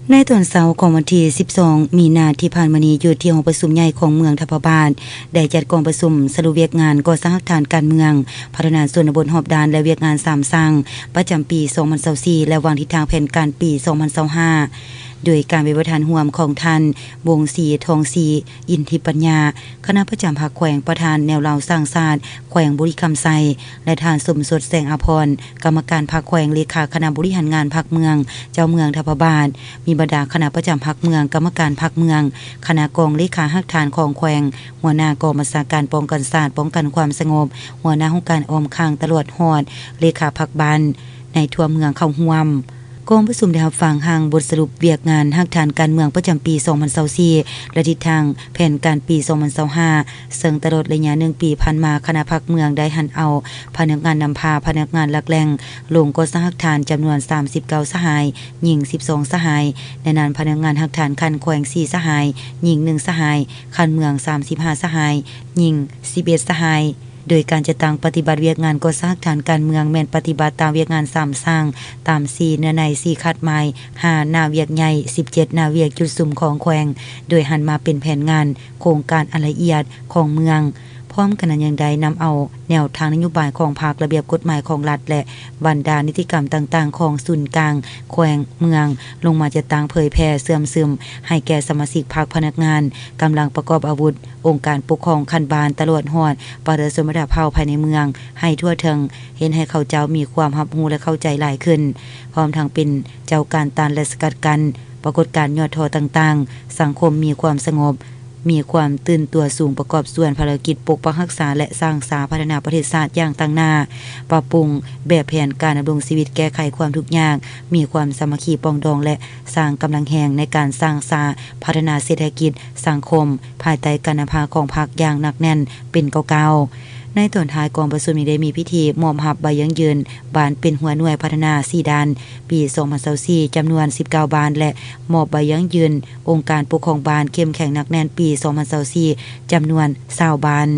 ในตอนเช้าของวันที่12มีนาที่ผ่านมานี้อยู่ที่ห้องประชุมใหญ่ของเมืองทัพบาลได้จัดกองประชุมสรุปเวียกงานก่อสร้างฐานการเมืองพัฒนาส่วนบนหอบด้านและเวียกงาน3สร้างประจำปี2024และวางทิศทางแผนการปี2025โดยการเป็นประธานร่วมของท่านวงศรีทองศรีอินทิปัญญาคณะประจำพรรคแขวงประธานแนวเราสร้างชาติแขวงบุรีคำไซและท่านสมสดแสงอภรณ์กรรมการพรรคแขวงเลขาคณะบริหารงานพรรคเมืองเจ้าเมืองทัพบาลมีบรรดาคณะประจำพรรคเมืองกรรมการพรรคเมืองคณะกองเลขาหักฐานของแขวงหัวหน้ากองบัญชาการป้องกันศาสตร์ป้องกันความสงบหัวหน้าองค์การออมข้างตำรวจฮอดเลขาพรรคบ้านในทั่วเมืองเข้าร่วมกองประชุมได้รับฟังหางบทสรุปเวียกงานหักฐานการเมืองประจำปี2024และทิศทางแผนการปี2025ซึ่งตลอดระยะ1ปีผ่านมาคณะพรรคเมืองได้หันเอาพนักงานนำพาพนักงานหลักแหล่งลงก่อสร้างหักฐานจำนวน39สหายหญิง12สหายในนั้นพนักงานหักฐานคันแขวง4สหายหญิง1สหายคันเมือง35สหายหญิง11สหายโดยการจะตั้งปฏิบัติเวียกงานก่อสร้างฐานการเมืองแม่นปฏิบัติตามเวียกงาน3สร้างตาม4เนื้อใน4คัดหมาย5หน้าเวียกใหญ่17หน้าเวียกจุดสุ่มของแขวงโดยหันมาเป็นแผนงานโครงการอันละเอียดของเมืองพร้อมกันนั้นยังได้นำเอาแนวทางนโยบายของภาคระเบียบกฎหมายของรัฐและบรรดานิติกรรมต่างๆของศูนย์กลางแขวงเมืองลงมาจะตั้งเผยแพร่เสื่อมซึมให้แก่สมาชิกพรรคพนักงานกำลังประกอบอาวุธองค์การปกครองคันบานตำรวจฮอดประชาชนระดับเผ่าภายในเมืองให้ทั่วถึงเห็นให้เขาเจ้ามีความรับรู้และเข้าใจหลายขึ้นพร้อมทั้งเป็นเจ้าการต้านและสกัดกั้นปรากฏการณ์ยอดทอต่างๆสังคมมีความสงบมีความตื่นตัวสูงประกอบส่วนภารกิจปกปักรักษาและสร้างสาพัฒนาประเทศชาติอย่างต่างหน้าปรับปรุงแบบแผนการดำรงชีวิตแก้ไขความทุกข์ยากมีความสามัคคีปองดองและสร้างกำลังแห่งในการสร้างสาพัฒนาเศรษฐกิจสังคมภายใต้การนำพาของพรรคอย่างหนักแน่นเป็นเก่าในตอนท้ายกองประชุมนี้ได้มีพิธีมอบรับใบยั่งยืนบานเป็นหัวหน่วยพัฒนา4ด้านปี2024จำนวน19บานและมอบใบยั่งยืนองค์การปกครองบานเข้มแข็งหนักแน่นปี2024จำนวน20บาน